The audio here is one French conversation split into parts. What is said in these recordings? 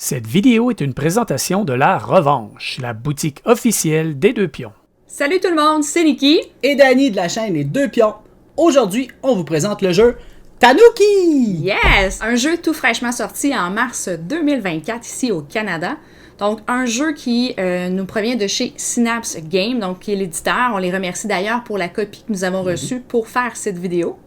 Cette vidéo est une présentation de La Revanche, la boutique officielle des Deux Pions. Salut tout le monde, c'est Nikki et Danny de la chaîne Les Deux Pions. Aujourd'hui, on vous présente le jeu Tanuki! Yes! Un jeu tout fraîchement sorti en mars 2024 ici au Canada. Donc, un jeu qui nous provient de chez Synapse Games, donc qui est l'éditeur. On les remercie d'ailleurs pour la copie que nous avons reçue pour faire cette vidéo.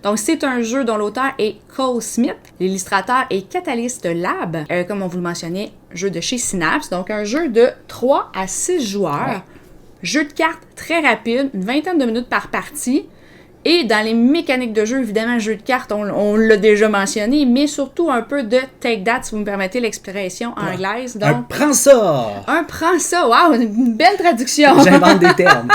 Donc, c'est un jeu dont l'auteur est Cole Smith, l'illustrateur est Catalyst Lab, comme on vous le mentionnait, jeu de chez Synapse. Donc, un jeu de 3 à 6 joueurs, jeu de cartes très rapide, une vingtaine de minutes par partie. Et dans les mécaniques de jeu, évidemment, jeu de cartes, on l'a déjà mentionné, mais surtout un peu de take that, si vous me permettez l'expression anglaise. Donc, un prends ça! Un prends ça! Wow, une belle traduction! J'invente des termes.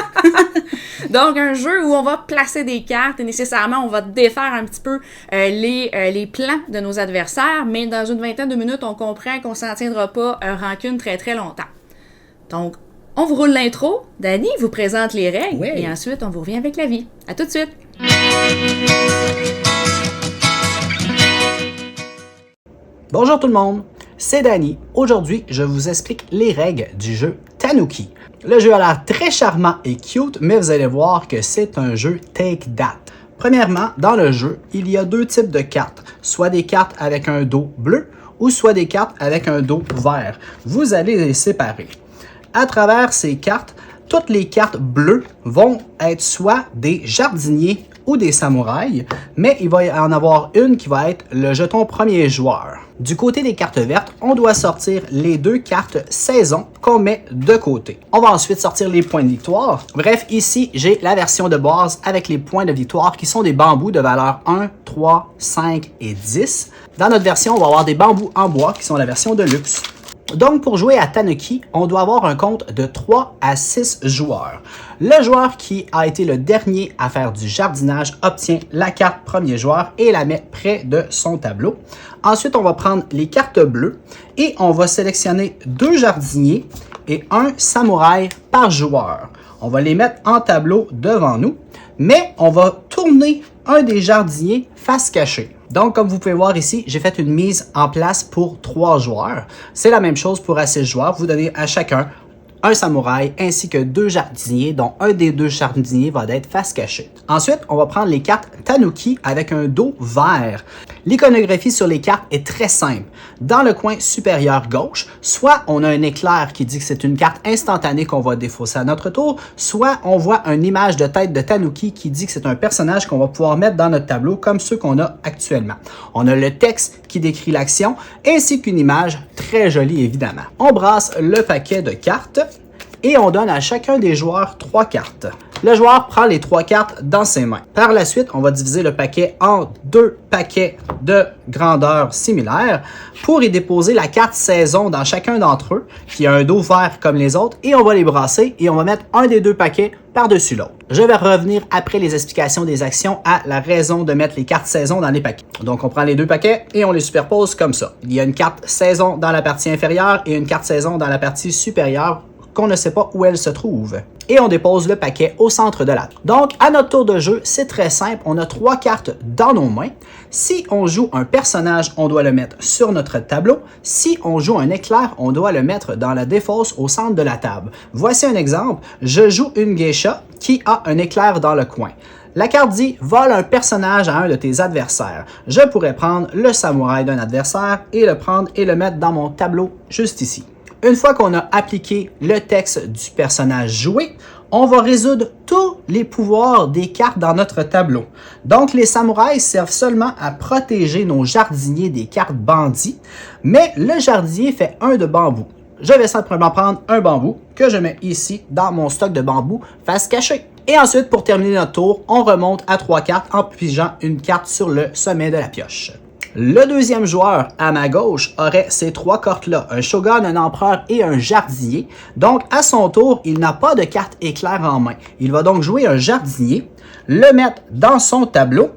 Donc, un jeu où on va placer des cartes et nécessairement, on va défaire un petit peu les plans de nos adversaires, mais dans une vingtaine de minutes, on comprend qu'on ne s'en tiendra pas rancune très très longtemps. Donc, on vous roule l'intro, Danny vous présente les règles, et ensuite, on vous revient avec la vie. À tout de suite! Bonjour tout le monde, c'est Danny. Aujourd'hui, je vous explique les règles du jeu Tanuki. Le jeu a l'air très charmant et cute, mais vous allez voir que c'est un jeu take that. Premièrement, dans le jeu, il y a deux types de cartes, soit des cartes avec un dos bleu ou soit des cartes avec un dos vert. Vous allez les séparer. À travers ces cartes, toutes les cartes bleues vont être soit des jardiniers ou des samouraïs, mais il va y en avoir une qui va être le jeton premier joueur. Du côté des cartes vertes, on doit sortir les deux cartes saison qu'on met de côté. On va ensuite sortir les points de victoire. Bref, ici, j'ai la version de base avec les points de victoire qui sont des bambous de valeur 1, 3, 5 et 10. Dans notre version, on va avoir des bambous en bois qui sont la version de luxe. Donc, pour jouer à Tanuki, on doit avoir un compte de 3 à 6 joueurs. Le joueur qui a été le dernier à faire du jardinage obtient la carte premier joueur et la met près de son tableau. Ensuite, on va prendre les cartes bleues et on va sélectionner 2 jardiniers et 1 samouraï par joueur. On va les mettre en tableau devant nous, mais on va tourner un des jardiniers face cachée. Donc, comme vous pouvez voir ici, j'ai fait une mise en place pour 3 joueurs. C'est la même chose pour 6 joueurs. Vous donnez à chacun un samouraï ainsi que 2 jardiniers, dont un des 2 jardiniers va être face cachée. Ensuite, on va prendre les cartes Tanuki avec un dos vert. L'iconographie sur les cartes est très simple. Dans le coin supérieur gauche, soit on a un éclair qui dit que c'est une carte instantanée qu'on va défausser à notre tour, soit on voit une image de tête de Tanuki qui dit que c'est un personnage qu'on va pouvoir mettre dans notre tableau comme ceux qu'on a actuellement. On a le texte qui décrit l'action ainsi qu'une image très jolie évidemment. On brasse le paquet de cartes et on donne à chacun des joueurs 3 cartes. Le joueur prend les 3 cartes dans ses mains. Par la suite, on va diviser le paquet en 2 paquets de grandeur similaire pour y déposer la carte saison dans chacun d'entre eux, qui a un dos vert comme les autres, et on va les brasser et on va mettre un des 2 paquets par-dessus l'autre. Je vais revenir après les explications des actions à la raison de mettre les cartes saison dans les paquets. Donc, on prend les 2 paquets et on les superpose comme ça. Il y a une carte saison dans la partie inférieure et une carte saison dans la partie supérieure qu'on ne sait pas où elle se trouve. Et on dépose le paquet au centre de la table. Donc, à notre tour de jeu, c'est très simple. On a 3 cartes dans nos mains. Si on joue un personnage, on doit le mettre sur notre tableau. Si on joue un éclair, on doit le mettre dans la défausse au centre de la table. Voici un exemple. Je joue une geisha qui a un éclair dans le coin. La carte dit « Vole un personnage à un de tes adversaires ». Je pourrais prendre le samouraï d'un adversaire et le prendre et le mettre dans mon tableau juste ici. Une fois qu'on a appliqué le texte du personnage joué, on va résoudre tous les pouvoirs des cartes dans notre tableau. Donc, les samouraïs servent seulement à protéger nos jardiniers des cartes bandits, mais le jardinier fait 1 de bambou. Je vais simplement prendre un bambou que je mets ici dans mon stock de bambou face cachée. Et ensuite, pour terminer notre tour, on remonte à 3 cartes en pigeant une carte sur le sommet de la pioche. Le deuxième joueur, à ma gauche, aurait ces 3 cartes-là, un shogun, un empereur et un jardinier. Donc, à son tour, il n'a pas de carte éclair en main. Il va donc jouer un jardinier, le mettre dans son tableau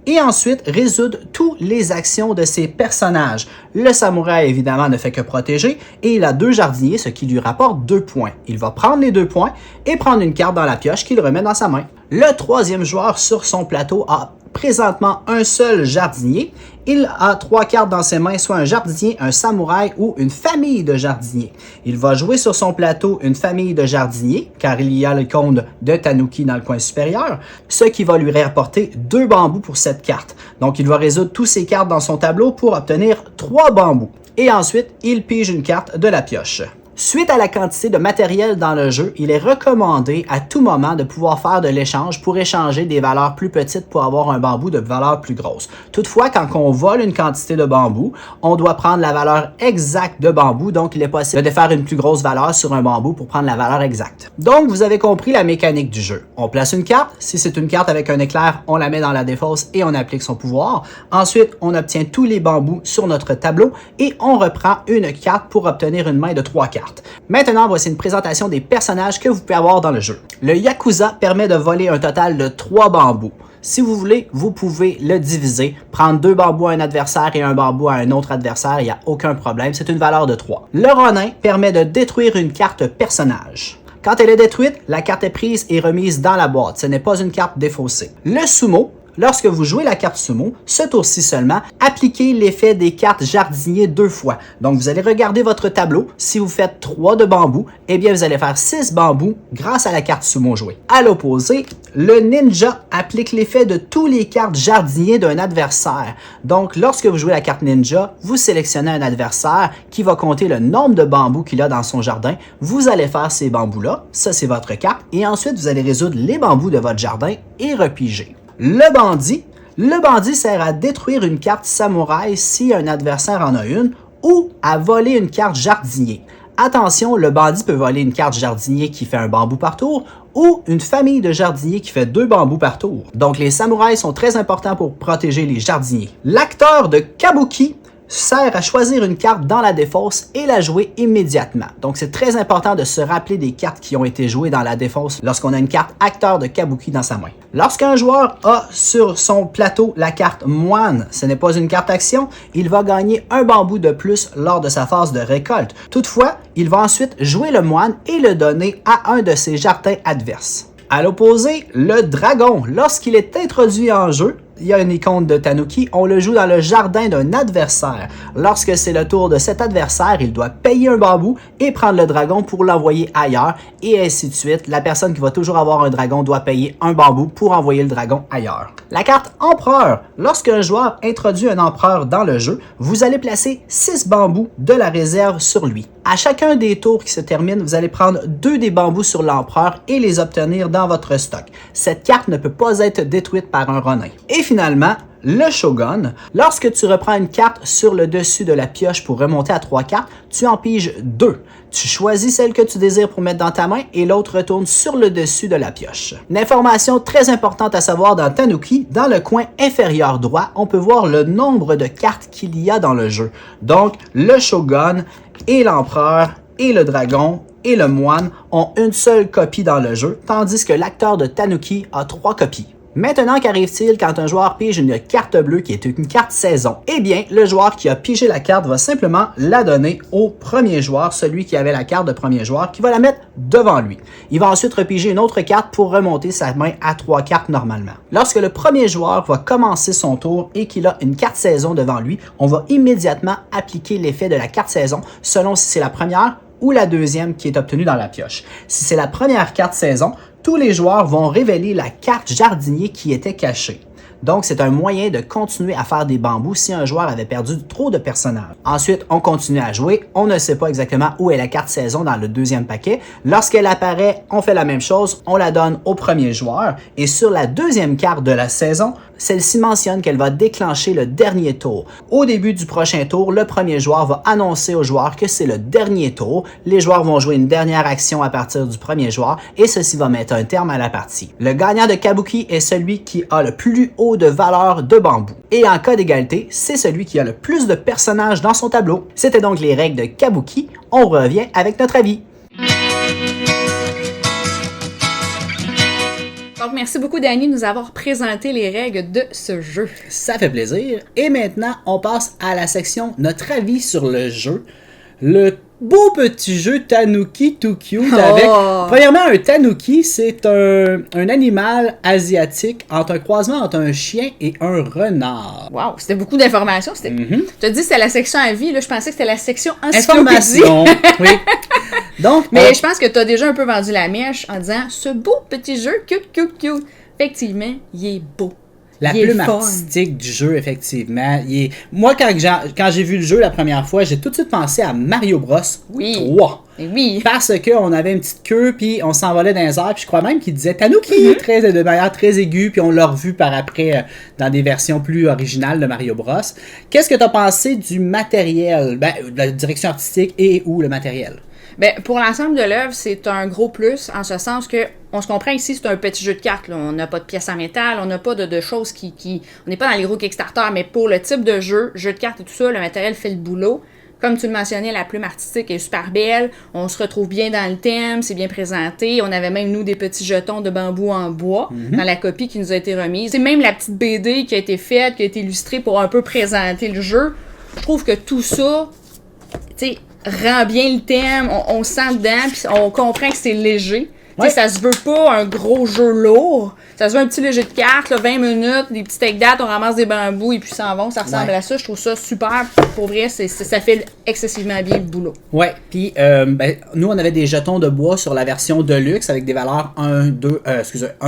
et ensuite résoudre toutes les actions de ses personnages. Le samouraï, évidemment, ne fait que protéger et il a 2 jardiniers, ce qui lui rapporte 2 points. Il va prendre les 2 points et prendre une carte dans la pioche qu'il remet dans sa main. Le troisième joueur sur son plateau a présentement un seul jardinier. Il a 3 cartes dans ses mains, soit un jardinier, un samouraï ou une famille de jardiniers. Il va jouer sur son plateau une famille de jardiniers, car il y a l'icône de Tanuki dans le coin supérieur, ce qui va lui rapporter 2 bambous pour cette carte. Donc il va résoudre toutes ses cartes dans son tableau pour obtenir 3 bambous. Et ensuite, il pige une carte de la pioche. Suite à la quantité de matériel dans le jeu, il est recommandé à tout moment de pouvoir faire de l'échange pour échanger des valeurs plus petites pour avoir un bambou de valeur plus grosse. Toutefois, quand on vole une quantité de bambou, on doit prendre la valeur exacte de bambou, donc il est possible de faire une plus grosse valeur sur un bambou pour prendre la valeur exacte. Donc, vous avez compris la mécanique du jeu. On place une carte, si c'est une carte avec un éclair, on la met dans la défausse et on applique son pouvoir. Ensuite, on obtient tous les bambous sur notre tableau et on reprend une carte pour obtenir une main de 3 cartes. Maintenant, voici une présentation des personnages que vous pouvez avoir dans le jeu. Le Yakuza permet de voler un total de 3 bambous. Si vous voulez, vous pouvez le diviser, prendre 2 bambous à un adversaire et un bambou à un autre adversaire, il n'y a aucun problème, c'est une valeur de 3. Le Ronin permet de détruire une carte personnage. Quand elle est détruite, la carte est prise et remise dans la boîte, ce n'est pas une carte défaussée. Le Sumo, lorsque vous jouez la carte Sumo, ce tour-ci seulement, appliquez l'effet des cartes jardiniers 2 fois. Donc, vous allez regarder votre tableau. Si vous faites 3 de bambou, eh bien, vous allez faire 6 bambous grâce à la carte Sumo jouée. À l'opposé, le Ninja applique l'effet de tous les cartes jardiniers d'un adversaire. Donc, lorsque vous jouez la carte Ninja, vous sélectionnez un adversaire qui va compter le nombre de bambous qu'il a dans son jardin. Vous allez faire ces bambous-là. Ça, c'est votre carte. Et ensuite, vous allez résoudre les bambous de votre jardin et repiger. Le bandit sert à détruire une carte samouraï si un adversaire en a une ou à voler une carte jardinier. Attention, le bandit peut voler une carte jardinier qui fait un bambou par tour ou une famille de jardiniers qui fait 2 bambous par tour. Donc les samouraïs sont très importants pour protéger les jardiniers. L'acteur de Kabuki sert à choisir une carte dans la défausse et la jouer immédiatement. Donc c'est très important de se rappeler des cartes qui ont été jouées dans la défausse lorsqu'on a une carte acteur de Kabuki dans sa main. Lorsqu'un joueur a sur son plateau la carte moine, ce n'est pas une carte action, il va gagner un bambou de plus lors de sa phase de récolte. Toutefois, il va ensuite jouer le moine et le donner à un de ses jardins adverses. À l'opposé, le dragon, lorsqu'il est introduit en jeu, il y a une icône de Tanuki, on le joue dans le jardin d'un adversaire. Lorsque c'est le tour de cet adversaire, il doit payer un bambou et prendre le dragon pour l'envoyer ailleurs, et ainsi de suite. La personne qui va toujours avoir un dragon doit payer un bambou pour envoyer le dragon ailleurs. La carte empereur. Lorsqu'un joueur introduit un empereur dans le jeu, vous allez placer 6 bambous de la réserve sur lui. À chacun des tours qui se terminent, vous allez prendre 2 des bambous sur l'empereur et les obtenir dans votre stock. Cette carte ne peut pas être détruite par un Ronin. Et finalement, le Shogun. Lorsque tu reprends une carte sur le dessus de la pioche pour remonter à 3 cartes, tu en piges 2. Tu choisis celle que tu désires pour mettre dans ta main et l'autre retourne sur le dessus de la pioche. Une information très importante à savoir dans Tanuki, dans le coin inférieur droit, on peut voir le nombre de cartes qu'il y a dans le jeu. Donc, le Shogun et l'empereur et le dragon et le moine ont une seule copie dans le jeu, tandis que l'acteur de Tanuki a 3 copies. Maintenant, qu'arrive-t-il quand un joueur pige une carte bleue qui est une carte saison? Eh bien, le joueur qui a pigé la carte va simplement la donner au premier joueur, celui qui avait la carte de premier joueur, qui va la mettre devant lui. Il va ensuite repiger une autre carte pour remonter sa main à 3 cartes normalement. Lorsque le premier joueur va commencer son tour et qu'il a une carte saison devant lui, on va immédiatement appliquer l'effet de la carte saison selon si c'est la première ou la deuxième qui est obtenue dans la pioche. Si c'est la première carte saison, tous les joueurs vont révéler la carte jardinier qui était cachée. Donc, c'est un moyen de continuer à faire des bambous si un joueur avait perdu trop de personnages. Ensuite, on continue à jouer. On ne sait pas exactement où est la carte saison dans le deuxième paquet. Lorsqu'elle apparaît, on fait la même chose. On la donne au premier joueur. Et sur la deuxième carte de la saison, celle-ci mentionne qu'elle va déclencher le dernier tour. Au début du prochain tour, le premier joueur va annoncer aux joueurs que c'est le dernier tour. Les joueurs vont jouer une dernière action à partir du premier joueur et ceci va mettre un terme à la partie. Le gagnant de Kabuki est celui qui a le plus haut de valeur de bambou. Et en cas d'égalité, c'est celui qui a le plus de personnages dans son tableau. C'était donc les règles de Kabuki. On revient avec notre avis. Donc, merci beaucoup, Danny, de nous avoir présenté les règles de ce jeu. Ça fait plaisir. Et maintenant, on passe à la section Notre avis sur le jeu. Le beau petit jeu Tanuki tout cute avec... Premièrement, un Tanuki, c'est un animal asiatique entre un croisement entre un chien et un renard. Wow, c'était beaucoup d'informations. Tu as dit que c'était la section avis, là, je pensais que c'était la section encyclopédie. Information, oui. Donc, mais je pense que tu as déjà un peu vendu la mèche en disant ce beau petit jeu, cute, cute, cute. Effectivement, il est beau. La plume artistique du jeu, effectivement. Moi, quand j'ai vu le jeu la première fois, j'ai tout de suite pensé à Mario Bros. 3. Oui. Parce qu'on avait une petite queue, puis on s'envolait dans les airs, puis je crois même qu'il disait Tanuki, de manière très aiguë, puis on l'a revu par après dans des versions plus originales de Mario Bros. Qu'est-ce que tu as pensé du matériel? Ben, de la direction artistique et ou le matériel? Ben, pour l'ensemble de l'œuvre, c'est un gros plus, en ce sens que, on se comprend ici, c'est un petit jeu de cartes, là. On n'a pas de pièces en métal, on n'a pas de choses on n'est pas dans les gros Kickstarter, mais pour le type de jeu de cartes et tout ça, le matériel fait le boulot. Comme tu le mentionnais, la plume artistique est super belle, on se retrouve bien dans le thème, c'est bien présenté, on avait même, nous, des petits jetons de bambou en bois dans la copie qui nous a été remise. C'est même la petite BD qui a été faite, qui a été illustrée pour un peu présenter le jeu. Je trouve que tout ça, tu sais, rend bien le thème, on sent dedans, puis on comprend que c'est léger. Ouais. Ça se veut pas un gros jeu lourd, ça se veut un petit léger de cartes, là, 20 minutes, des petits take dates, on ramasse des bambous et puis ça en va, ça ressemble à ça. Je trouve ça super. Pour vrai, ça fait excessivement bien le boulot. Ouais, puis nous, on avait des jetons de bois sur la version Deluxe avec des valeurs 1,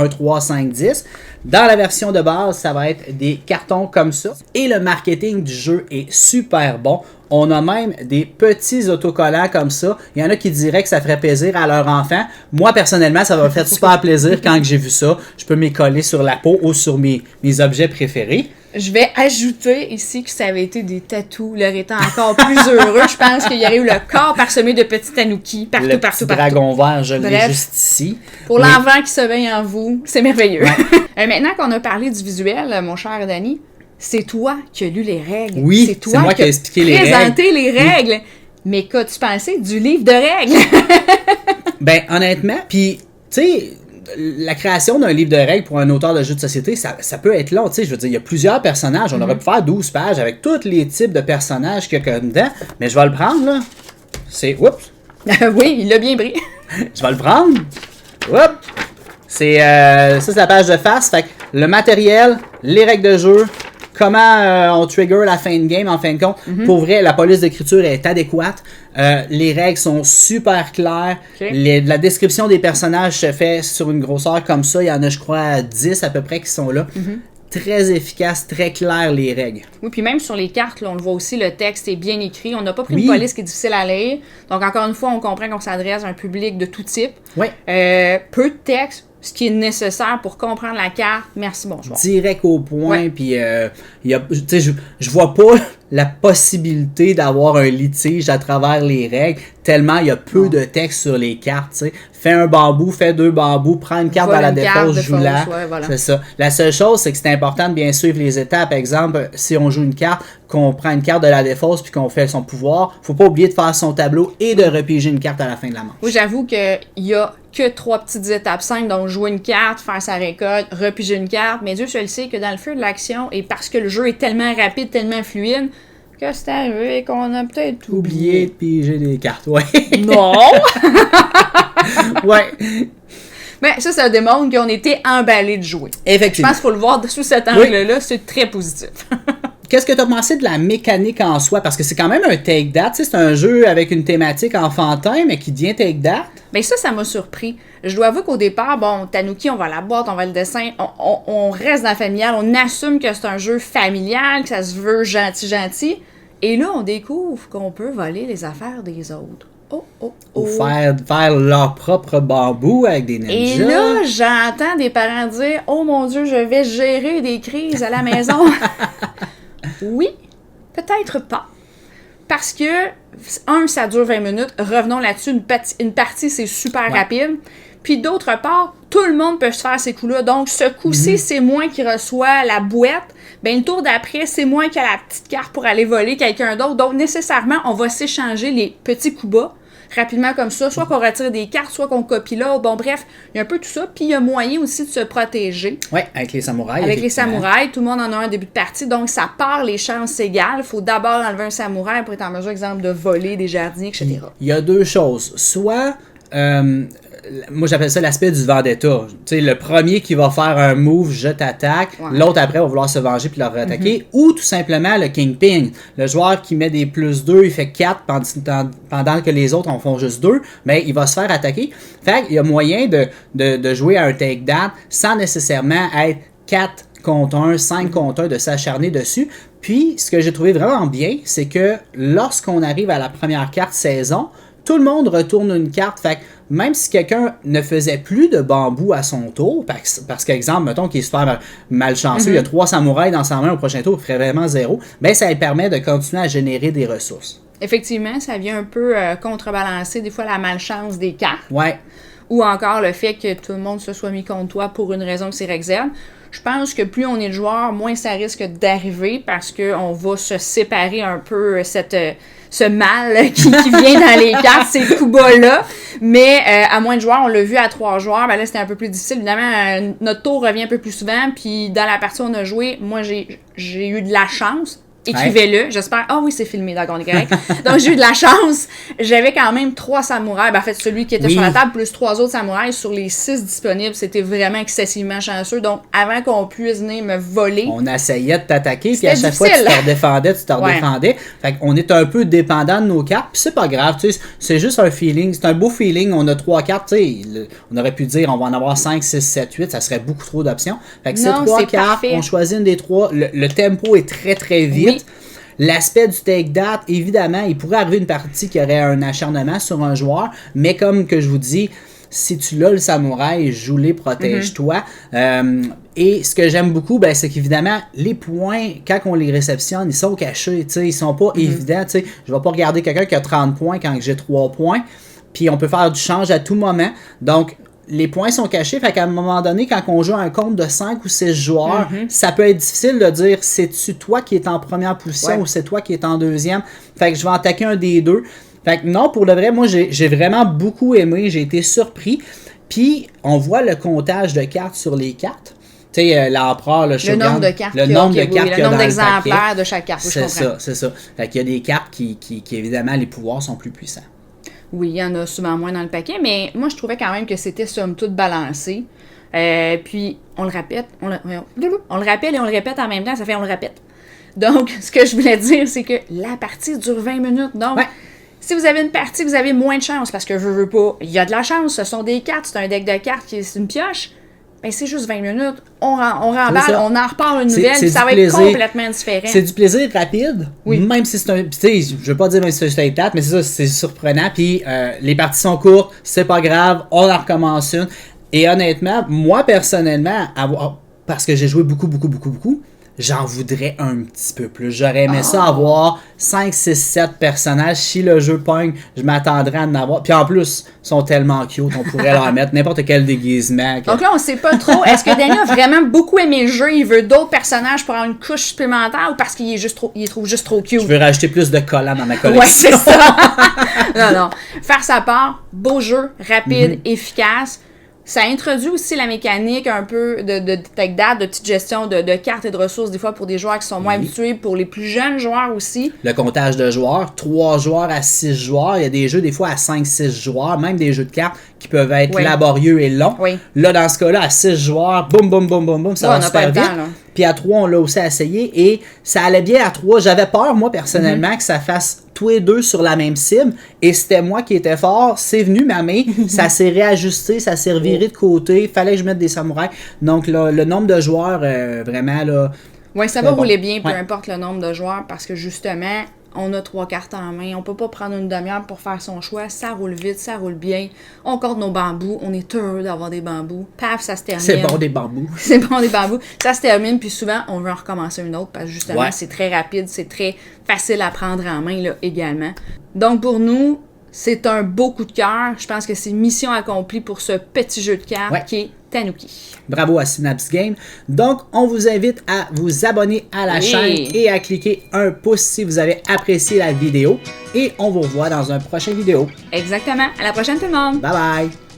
3, 5, 10. Dans la version de base, ça va être des cartons comme ça. Et le marketing du jeu est super bon. On a même des petits autocollants comme ça. Il y en a qui diraient que ça ferait plaisir à leur enfant. Moi, personnellement, ça m'a fait super plaisir quand j'ai vu ça. Je peux m'y coller sur la peau ou sur mes objets préférés. Je vais ajouter ici que ça avait été des tatous, leur étant encore plus heureux. Je pense qu'il y aurait eu le corps parsemé de petits tanuki partout, partout. Dragon vert, je l'ai juste ici. Pour l'enfant qui se veille en vous, c'est merveilleux. Ouais. Maintenant qu'on a parlé du visuel, mon cher Danny, c'est toi qui as lu les règles. Oui, c'est toi moi qui ai expliqué les règles. Présenté les règles. Oui. Mais qu'as-tu pensé du livre de règles? Ben, honnêtement, puis, tu sais, la création d'un livre de règles pour un auteur de jeu de société, ça peut être long. Tu sais, je veux dire, il y a plusieurs personnages. On aurait pu faire 12 pages avec tous les types de personnages qu'il y a dedans. Mais je vais le prendre, là. C'est... Oups! Oui, il l'a bien pris. Je vais le prendre. Oups! Ça, c'est la page de face. Fait que le matériel, les règles de jeu, comment on trigger la fin de game en fin de compte. Pour vrai, la police d'écriture est adéquate. Les règles sont super claires. Okay. La description des personnages se fait sur une grosseur comme ça. Il y en a, je crois, 10 à peu près qui sont là. Très efficace, très clair les règles. Oui, puis même sur les cartes, là, on le voit aussi, le texte est bien écrit. On n'a pas pris une police qui est difficile à lire. Donc, encore une fois, on comprend qu'on s'adresse à un public de tout type. Oui. Peu de texte, ce qui est nécessaire pour comprendre la carte. Merci, bonsoir. Direct au point, puis je vois pas la possibilité d'avoir un litige à travers les règles, tellement il y a peu de texte sur les cartes, tu sais. Fais un bambou, fais 2 bambous, prends une carte à la défausse, joue-la. Ouais, voilà. C'est ça. La seule chose, c'est que c'est important de bien suivre les étapes. Exemple, si on joue une carte, qu'on prend une carte de la défausse puis qu'on fait son pouvoir, faut pas oublier de faire son tableau et de repiger une carte à la fin de la manche. Oui, j'avoue qu'il y a que 3 petites étapes simples, donc jouer une carte, faire sa récolte, repiger une carte, mais Dieu seul sait que dans le feu de l'action, et parce que le jeu est tellement rapide, tellement fluide, que c'est arrivé qu'on a peut-être oublié de piger des cartes, ouais. Non! Ouais. Mais ça démontre qu'on était emballé de jouer. Effectivement. Je pense qu'il faut le voir sous cet angle-là, c'est très positif. Qu'est-ce que tu as pensé de la mécanique en soi? Parce que c'est quand même un take-that. C'est un jeu avec une thématique enfantin, mais qui devient take-that. Bien ça m'a surpris. Je dois avouer qu'au départ, bon, Tanuki, on va à la boîte, on va le dessin, on reste dans le familial, on assume que c'est un jeu familial, que ça se veut gentil. Et là, on découvre qu'on peut voler les affaires des autres. Ou faire leur propre bambou avec des ninjas. Et là, j'entends des parents dire « Oh mon Dieu, je vais gérer des crises à la maison. » Oui, peut-être pas. Parce que, ça dure 20 minutes. Revenons là-dessus. Une partie, c'est super rapide. Puis d'autre part, tout le monde peut se faire ces coups-là. Donc, ce coup-ci, c'est moi qui reçois la boîte. Ben, le tour d'après, c'est moi qui ai la petite carte pour aller voler quelqu'un d'autre. Donc, nécessairement, on va s'échanger les petits coups bas. rapidement comme ça, soit qu'on retire des cartes, soit qu'on copie là. Bon, bref, il y a un peu tout ça. Puis il y a moyen aussi de se protéger. Oui, avec les samouraïs. Avec les samouraïs, tout le monde en a un début de partie, donc ça part les chances égales. Il faut d'abord enlever un samouraï pour être en mesure, exemple, de voler des jardiniers, etc. Il y a deux choses. Soit, moi j'appelle ça l'aspect du vendetta. Tu sais, le premier qui va faire un move, je t'attaque. Ouais. L'autre après va vouloir se venger puis leur attaquer. Ou tout simplement le Kingpin. Le joueur qui met des +2, il fait 4 pendant que les autres en font juste 2. Mais il va se faire attaquer. Fait qu'il y a moyen de jouer à un take-down sans nécessairement être 4 contre 1, 5 contre 1, de s'acharner dessus. Puis, ce que j'ai trouvé vraiment bien, c'est que lorsqu'on arrive à la première carte saison, tout le monde retourne une carte. Fait que même si quelqu'un ne faisait plus de bambou à son tour, parce qu'exemple, mettons qu'il est super malchanceux, il y a 3 samouraïs dans sa main au prochain tour, il ferait vraiment 0, ben ça lui permet de continuer à générer des ressources. Effectivement, ça vient un peu contrebalancer des fois la malchance des cartes. Ouais. Ou encore le fait que tout le monde se soit mis contre toi pour une raison que c'est Rexel. Je pense que plus on est de joueurs, moins ça risque d'arriver parce qu'on va se séparer un peu ce mal qui vient dans les cartes, ces coups bas-là. Mais à moins de joueurs, on l'a vu à 3 joueurs, ben là c'était un peu plus difficile. Évidemment, notre tour revient un peu plus souvent. Puis dans la partie où on a joué, moi j'ai eu de la chance. Écrivez-le, j'espère. Ah oui, c'est filmé, d'accord, on est correct. Donc, j'ai eu de la chance. J'avais quand même 3 samouraïs. Ben, en fait, celui qui était sur la table, plus 3 autres samouraïs sur les 6 disponibles. C'était vraiment excessivement chanceux. Donc, avant qu'on puisse venir me voler. On essayait de t'attaquer, puis à chaque fois, tu te redéfendais, Fait qu'on est un peu dépendant de nos cartes, puis c'est pas grave, tu sais, c'est juste un feeling. C'est un beau feeling. On a 3 cartes, tu sais. On aurait pu dire, on va en avoir 5, 6, 7, 8. Ça serait beaucoup trop d'options. Fait que ces 3 cartes, parfait. On choisit une des 3. Le tempo est très, très vite. Oui. L'aspect du take-that, évidemment, il pourrait arriver une partie qui aurait un acharnement sur un joueur, mais comme que je vous dis, si tu l'as le samouraï, joue-les, protège-toi. Et ce que j'aime beaucoup, ben, c'est qu'évidemment, les points, quand on les réceptionne, ils sont cachés, tu sais, ils sont pas évidents, tu sais. Je vais pas regarder quelqu'un qui a 30 points quand j'ai 3 points, puis on peut faire du change à tout moment. Donc, les points sont cachés, fait qu'à un moment donné, quand on joue un compte de 5 ou 6 joueurs, ça peut être difficile de dire c'est-tu toi qui es en première position ou c'est toi qui es en deuxième. Fait que je vais attaquer un des deux. Fait que non, pour le vrai, moi j'ai vraiment beaucoup aimé, j'ai été surpris. Puis on voit le comptage de cartes sur les cartes. Tu sais, l'empereur, le shogun, nombre de cartes, le nombre d'exemplaires de chaque carte. C'est ça, c'est ça. Fait qu'il y a des cartes qui évidemment, les pouvoirs sont plus puissants. Oui, il y en a souvent moins dans le paquet, mais moi, je trouvais quand même que c'était somme toute balancé. Puis, on le répète, on le rappelle et on le répète en même temps, ça fait on le répète. Donc, ce que je voulais dire, c'est que la partie dure 20 minutes. Donc, si vous avez une partie, vous avez moins de chance, parce que je veux pas, il y a de la chance, ce sont des cartes, c'est un deck de cartes qui est une pioche. Ben, c'est juste 20 minutes. On remballe, on en repart une nouvelle, puis ça va être complètement différent. C'est du plaisir rapide, même si c'est un... Tu sais, je veux pas dire même si c'est un plate, mais c'est ça, c'est surprenant. Puis les parties sont courtes, c'est pas grave, on en recommence une. Et honnêtement, moi personnellement, parce que j'ai joué beaucoup, j'en voudrais un petit peu plus. J'aurais aimé ça avoir 5, 6, 7 personnages. Si le jeu pogne, je m'attendrais à en avoir. Puis en plus, ils sont tellement cute, on pourrait leur mettre n'importe quel déguisement. Donc là, on sait pas trop. Est-ce que Danny a vraiment beaucoup aimé le jeu? Il veut d'autres personnages pour avoir une couche supplémentaire ou parce qu'il est juste trop, il trouve juste trop cute? Je veux rajouter plus de collants dans ma collection. Ouais, c'est ça. non. Faire sa part, beau jeu, rapide, efficace. Ça introduit aussi la mécanique un peu de take-that, de petite gestion de cartes et de ressources, des fois pour des joueurs qui sont moins habitués, pour les plus jeunes joueurs aussi. Le comptage de joueurs, 3 joueurs à 6 joueurs. Il y a des jeux des fois à 5-6 joueurs, même des jeux de cartes qui peuvent être laborieux et longs. Oui. Là, dans ce cas-là, à 6 joueurs, boum, ça va super vite. Puis à 3, on l'a aussi essayé et ça allait bien à 3. J'avais peur, moi, personnellement, que ça fasse tous les deux sur la même cible. Et c'était moi qui étais fort. C'est venu m'amener. Ça s'est réajusté, ça s'est reviré de côté. Il fallait que je mette des samouraïs. Donc, là, le nombre de joueurs, vraiment, là... Oui, ça va rouler bien, peu importe le nombre de joueurs, parce que justement... On a 3 cartes en main, on peut pas prendre une demi-heure pour faire son choix, ça roule vite, ça roule bien. On compte nos bambous, on est heureux d'avoir des bambous. Paf, ça se termine. C'est bon des bambous. C'est bon des bambous. Ça se termine, puis souvent, on veut en recommencer une autre parce que justement, c'est très rapide, c'est très facile à prendre en main là, également. Donc pour nous, c'est un beau coup de cœur. Je pense que c'est mission accomplie pour ce petit jeu de cartes qui est Tanuki. Bravo à Synapse Games. Donc, on vous invite à vous abonner à la chaîne et à cliquer un pouce si vous avez apprécié la vidéo. Et on vous revoit dans un prochain vidéo. Exactement. À la prochaine tout le monde! Bye bye!